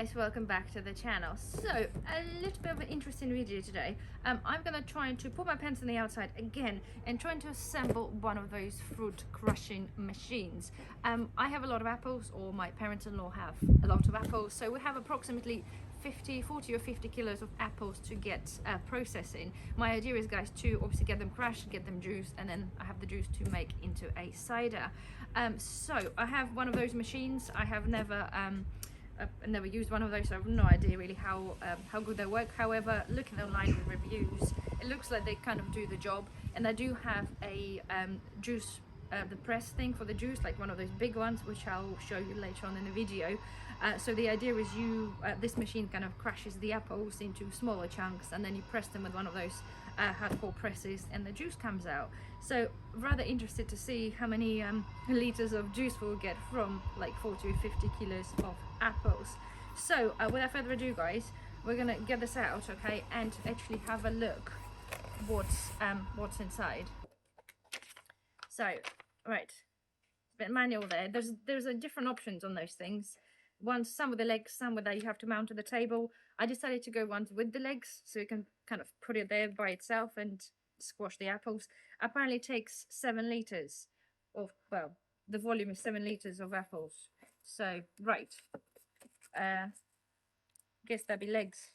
guys, welcome back to the channel. So a little bit of an interesting video today. I'm gonna try to put my pens on the outside again and trying to assemble one of those fruit crushing machines. I have a lot of apples, or my parents-in-law have a lot of apples, so we have approximately 40 or 50 kilos of apples to get processing. My idea is, guys, to obviously get them crushed, get them juiced, and then I have the juice to make into a cider. So I have one of those machines. I have never used one of those, so I have no idea really how good they work. However, looking online with reviews, it looks like they kind of do the job. And I do have a juice, the press thing for the juice, like one of those big ones, which I'll show you later on in the video. So the idea is this machine kind of crushes the apples into smaller chunks, and then you press them with one of those hardcore presses, and the juice comes out. So rather interested to see how many liters of juice we'll get from like 40 or 50 kilos of apples. So without further ado, guys, we're gonna get this out, okay, and actually have a look what's inside. So right, a bit manual there. There's a different options on those things. Some with the legs, some with that you have to mount to the table. I decided to go ones with the legs, so you can kind of put it there by itself and squash the apples. Apparently it takes 7 liters of, well, the volume is 7 liters of apples. So right, guess that'd be legs.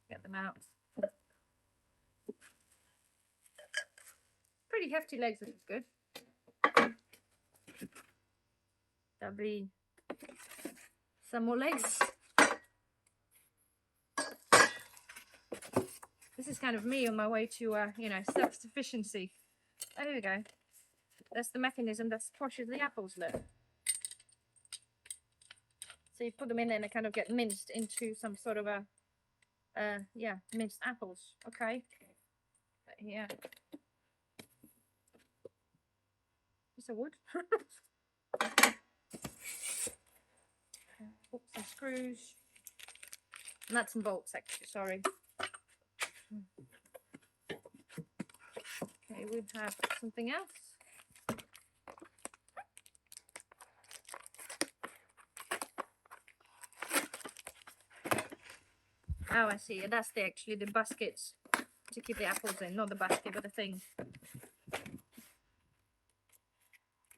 Get them out. Pretty hefty legs, which is good. That'd be some more legs. This is kind of me on my way to, you know, self-sufficiency. Oh, there we go. That's the mechanism that squashes the apples, look. So you put them in there and they kind of get minced into some sort of a, yeah, minced apples. Okay. But here. Piece of wood. Put some screws. Nuts and bolts, actually, sorry. Okay, we have something else. Oh, I see. That's actually the baskets to keep the apples in, not the basket, but the thing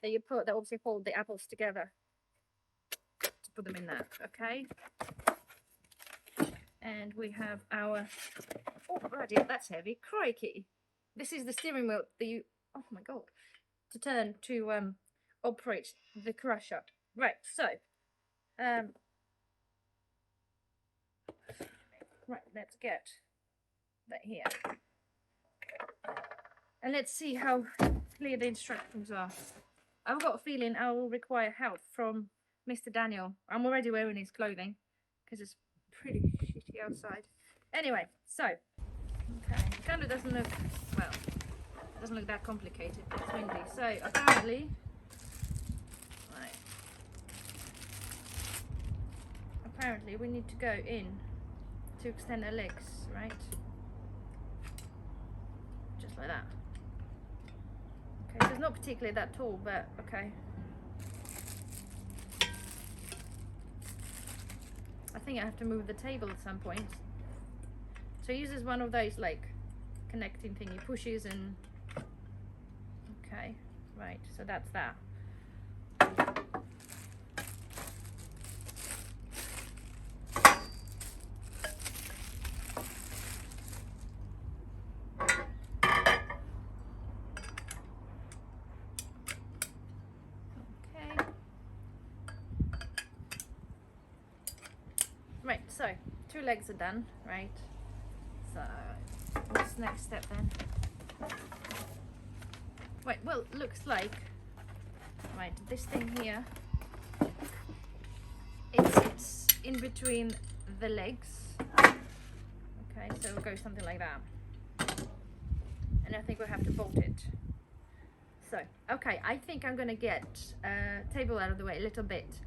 that you put that obviously hold the apples together to put them in that. Okay. And we have our, oh bloody, that's heavy, crikey. This is the steering wheel that you, oh my god, to turn to operate the crusher. Right, so, right, let's get that here. And let's see how clear the instructions are. I've got a feeling I will require help from Mr. Daniel. I'm already wearing his clothing because it's pretty shitty outside. Anyway, so, okay, it kind of doesn't look, well, it doesn't look that complicated, but it's windy. So apparently, right, apparently we need to go in to extend our legs, right? Just like that. Okay, so it's not particularly that tall, but okay. I think I have to move the table at some point. So he uses one of those like connecting thingy, pushes and, okay, right, so that's that. Right, so 2 legs are done, right? So what's the next step then? Right, well, looks like, right, this thing here, it sits in between the legs. Okay, so it'll go something like that. And I think we'll have to bolt it. So, okay, I think I'm gonna get table out of the way a little bit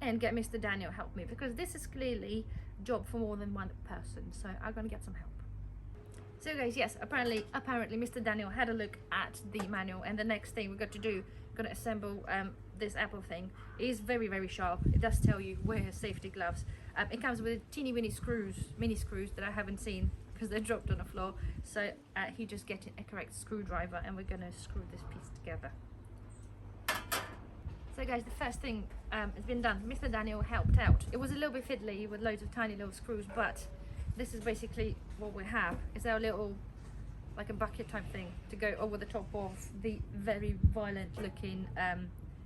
and get Mr. Daniel help me, because this is clearly a job for more than one person, so I'm gonna get some help. So guys, yes, apparently Mr. Daniel had a look at the manual, and the next thing we've got to do, gonna assemble this apple thing. It is very, very sharp. It does tell you wear safety gloves. It comes with teeny mini screws that I haven't seen because they're dropped on the floor. So he just getting a correct screwdriver, and we're gonna screw this piece together. So guys, the first thing has been done. Mr. Daniel helped out. It was a little bit fiddly with loads of tiny little screws, but this is basically what we have. It's our little, like a bucket type thing to go over the top of the very violent looking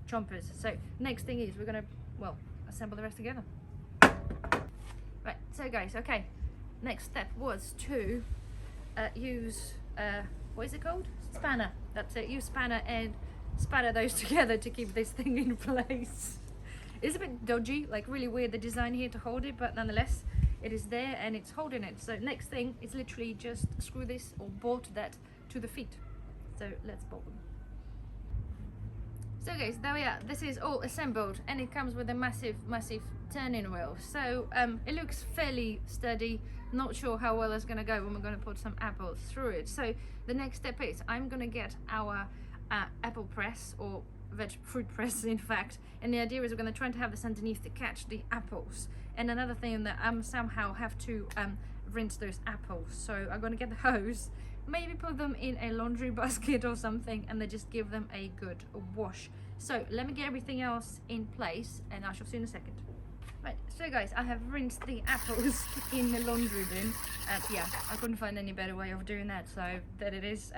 chompers. So next thing is we're gonna, well, assemble the rest together. Right, so guys, okay. Next step was to use, what is it called? Spanner. That's it, use spanner and spatter those together to keep this thing in place. It's a bit dodgy, like really weird the design here to hold it, but nonetheless it is there and it's holding it. So next thing is literally just screw this or bolt that to the feet. So let's bolt them. So guys, there we are. This is all assembled and it comes with a massive turning wheel. So it looks fairly sturdy. Not sure how well it's gonna go when we're gonna put some apples through it. So the next step is I'm gonna get our apple press, or fruit press in fact, and the idea is we're going to try to have this underneath to catch the apples. And another thing that somehow have to rinse those apples, so I'm going to get the hose, maybe put them in a laundry basket or something, and then just give them a good wash. So let me get everything else in place and I shall see you in a second. Right, so guys, I have rinsed the apples in the laundry bin. Yeah, I couldn't find any better way of doing that, so that it is.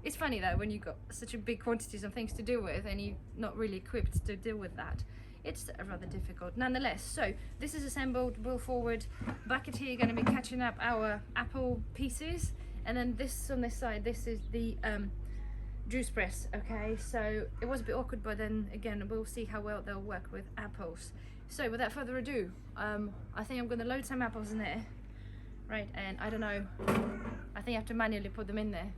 It's funny that when you've got such a big quantities of things to deal with and you're not really equipped to deal with that, it's rather difficult. Nonetheless, so this is assembled, wheel forward, bucket here going to be catching up our apple pieces, and then this on this side, this is the juice press. Okay, so it was a bit awkward, but then again we'll see how well they'll work with apples. So without further ado, I think I'm going to load some apples in there, right? And I don't know, I think I have to manually put them in there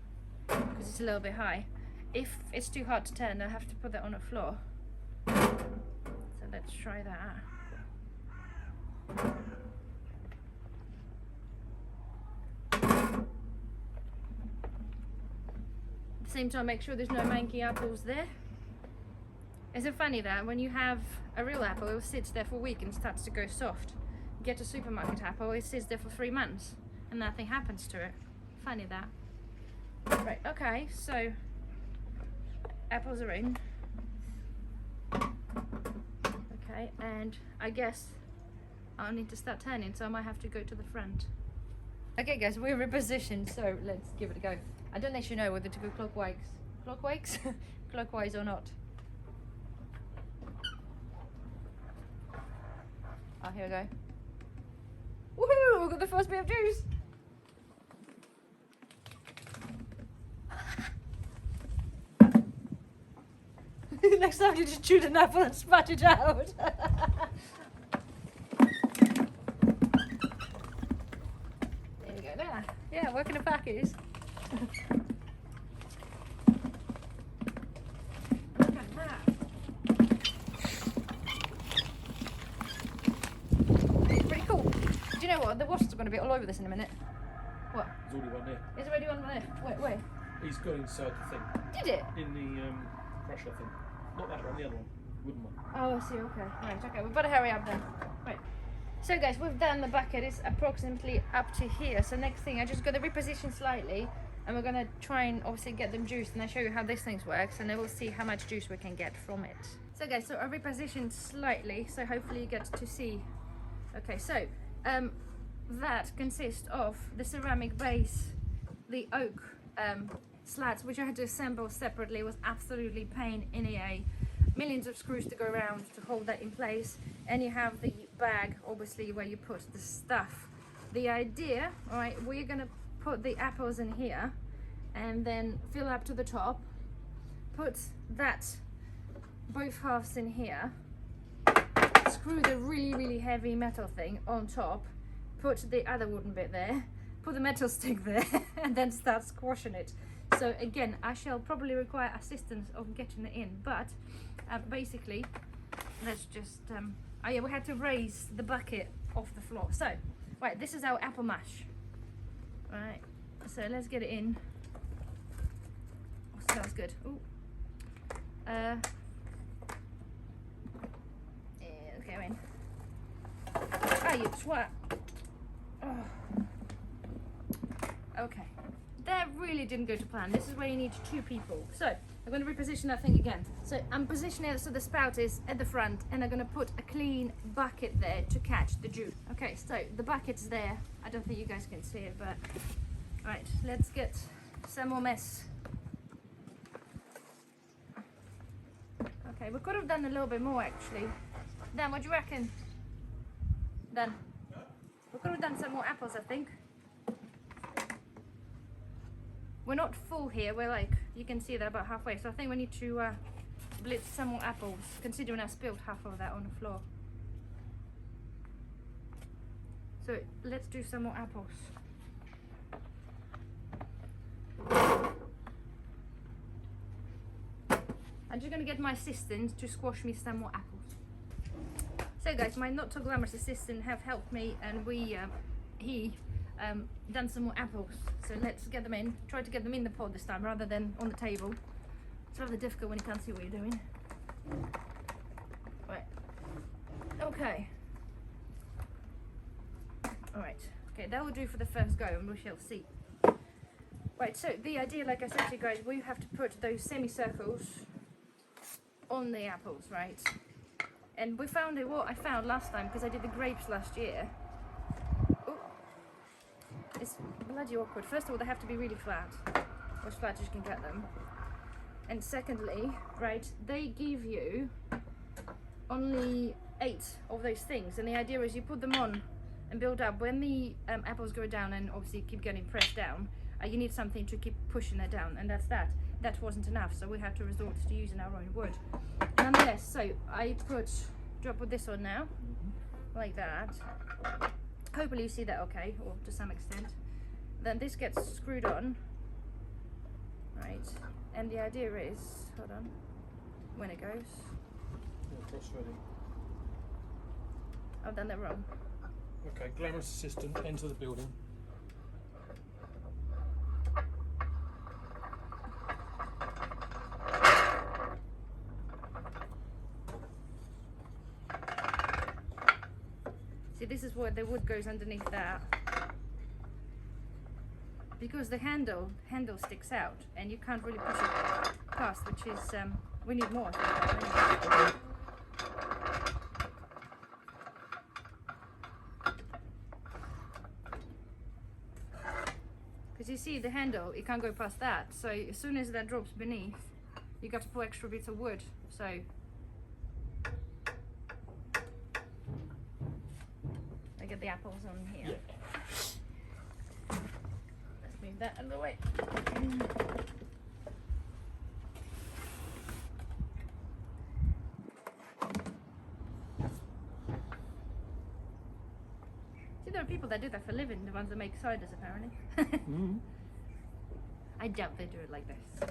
because it's a little bit high. If it's too hard to turn, I'll have to put that on the floor. So let's try that. At the same time, make sure there's no manky apples there. Isn't it funny that when you have a real apple, it sits there for a week and starts to go soft. Get a supermarket apple, it sits there for 3 months and nothing happens to it. Funny that. Right, okay, so apples are in. Okay, and I guess I'll need to start turning, so I might have to go to the front. Okay guys, we're repositioned, so let's give it a go. I don't actually know whether to go clockwise or not. Oh, here we go. Woohoo! We've got the first bit of juice! Next time you just chew an apple and spat it out. There we go, there. Yeah, working the packets. Look at that. Pretty cool. Do you know what? The wasps are going to be all over this in a minute. What? There's already one there. There's already one there. Where? He's got inside the thing. Did it? In the crusher thing. Not that one, the other one. Wooden one. Oh, I see, okay. Right, okay, we better hurry up then. Right. So guys, we've done the bucket, it's approximately up to here. So next thing, I just got to reposition slightly, and we're going to try and obviously get them juiced, and I'll show you how this thing works, and then we'll see how much juice we can get from it. So guys, so I repositioned slightly, so hopefully you get to see. Okay, so that consists of the ceramic base, the oak slats, which I had to assemble separately. It was absolutely pain in the a. Millions of screws to go around to hold that in place, and you have the bag obviously where you put the stuff. The idea, all right, we're gonna put the apples in here and then fill up to the top, put that both halves in here, screw the really heavy metal thing on top, put the other wooden bit there, put the metal stick there and then start squashing it. So again, I shall probably require assistance of getting it in, but basically let's just oh yeah, we had to raise the bucket off the floor. So right, this is our apple mash. Right, So let's get it in. Oh, smells good. Ooh. Yeah, okay, in. Ah, you twat. Oh. Okay. That really didn't go to plan. This is where you need 2 people. So I'm going to reposition that thing again. So I'm positioning it so the spout is at the front, and I'm going to put a clean bucket there to catch the juice. Okay, so the bucket's there. I don't think you guys can see it, but right, let's get some more mess. Okay, we could have done a little bit more actually. Dan, what do you reckon? Dan, we could have done some more apples, I think. We're not full here, we're like, you can see that about halfway, so I think we need to blitz some more apples, considering I spilled half of that on the floor. So let's do some more apples. I'm just gonna get my assistant to squash me some more apples. So guys, my not so glamorous assistant have helped me, and he done some more apples. So let's get them in. Try to get them in the pod this time rather than on the table. It's rather difficult when you can't see what you're doing. Right. Okay. Alright. Okay, that will do for the first go, and we shall see. Right, so the idea, like I said to you guys, we have to put those semicircles on the apples, right? And we found it, what I found last time, because I did the grapes last year. Ooh. It's bloody awkward. First of all, they have to be really flat, or as flat as you can get them. And secondly, right, they give you only 8 of those things, and the idea is you put them on and build up. When the apples go down and obviously keep getting pressed down, you need something to keep pushing it down, and that's that. That wasn't enough, so we had to resort to using our own wood. Nonetheless, so I put this on now, like that. Hopefully you see that okay, or to some extent. Then this gets screwed on, right? And the idea is, hold on, when it goes. Yeah, cross-threading. I've done that wrong. Okay, glamorous assistant, enter the building. See, this is where the wood goes underneath that. Because the handle sticks out and you can't really push it past, which is, we need more. Because you see the handle, it can't go past that. So as soon as that drops beneath, you got to put extra bits of wood. So I get the apples on here. Yeah. Let's move that out of the way. See, there are people that do that for a living, the ones that make ciders apparently. I doubt they do it like this.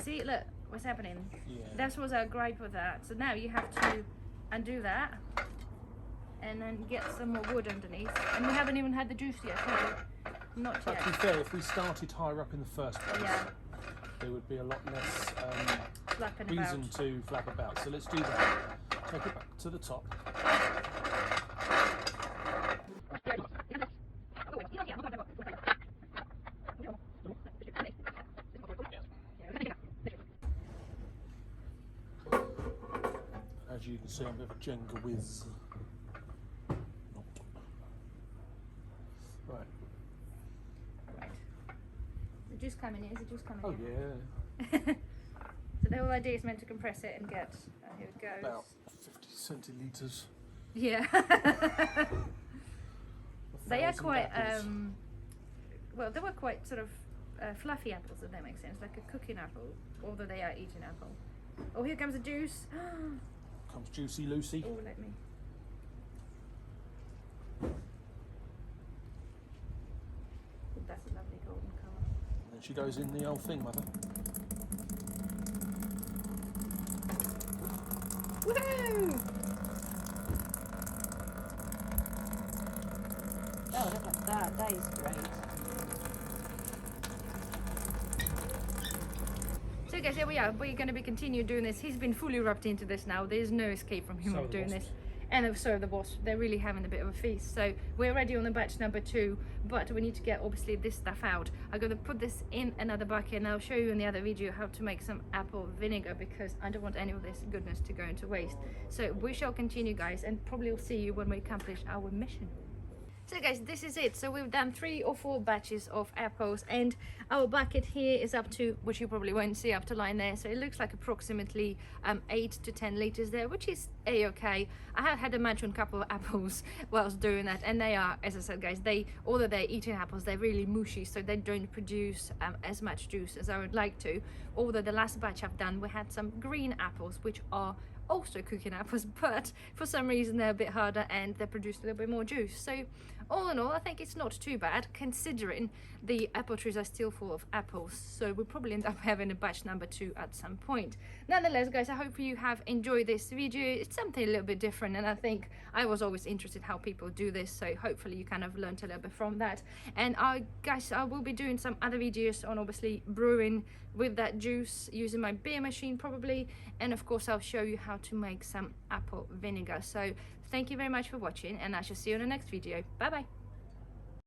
See, look, what's happening? Yeah. That was our gripe with that. So now you have to undo that and then get some more wood underneath. And we haven't even had the juice yet, have we? Not But yet. to be fair, if we started higher up in the first place, Yeah, there would be a lot less flapping reason about. to flap about. So let's do that. Take it back to the top. As you can see, I'm a bit of a Jenga whiz. Not. Right. Right. The juice coming in, is the juice coming Oh in? yeah. So the whole idea is meant to compress it and get, here it goes. About 50 centilitres. Yeah. They are 1,000 quite, apples. well, they were quite sort of fluffy apples, if that makes sense, like a cooking apple, although they are eating apple. Oh, here comes the juice. Comes Juicy Lucy. Oh, let me. That's a lovely golden colour. And then she goes in the old thing, mother. Woohoo! Oh, look at that. That is great. guys, here we are. We're going to be continue doing this. He's been fully wrapped into this now. There's no escape from him So of doing the this. And so the boss, they're really having a bit of a feast. So we're ready on the batch number 2, but we need to get obviously this stuff out. I'm going to put this in another bucket, and I'll show you in the other video how to make some apple vinegar, because I don't want any of this goodness to go into waste. So we shall continue, guys, and probably will see you when we accomplish our mission. So guys, this is it. So we've done 3 or 4 batches of apples, and our bucket here is up to, which you probably won't see up to line there, so it looks like approximately 8 to 10 liters there, which is a-okay. I have had a munch on a couple of apples whilst doing that, and they are, as I said guys, although they're eating apples, they're really mushy, so they don't produce as much juice as I would like to. Although the last batch I've done, we had some green apples, which are also cooking apples, but for some reason they're a bit harder and they produce a little bit more juice. So all in all, I think it's not too bad, considering the apple trees are still full of apples. So we'll probably end up having a batch number 2 at some point. Nonetheless, guys, I hope you have enjoyed this video. It's something a little bit different, and I think I was always interested how people do this, so hopefully you kind of learned a little bit from that. And guys, I will be doing some other videos on obviously brewing with that juice using my beer machine probably, and of course I'll show you how to make some apple vinegar. So thank you very much for watching, and I shall see you in the next video. Bye bye.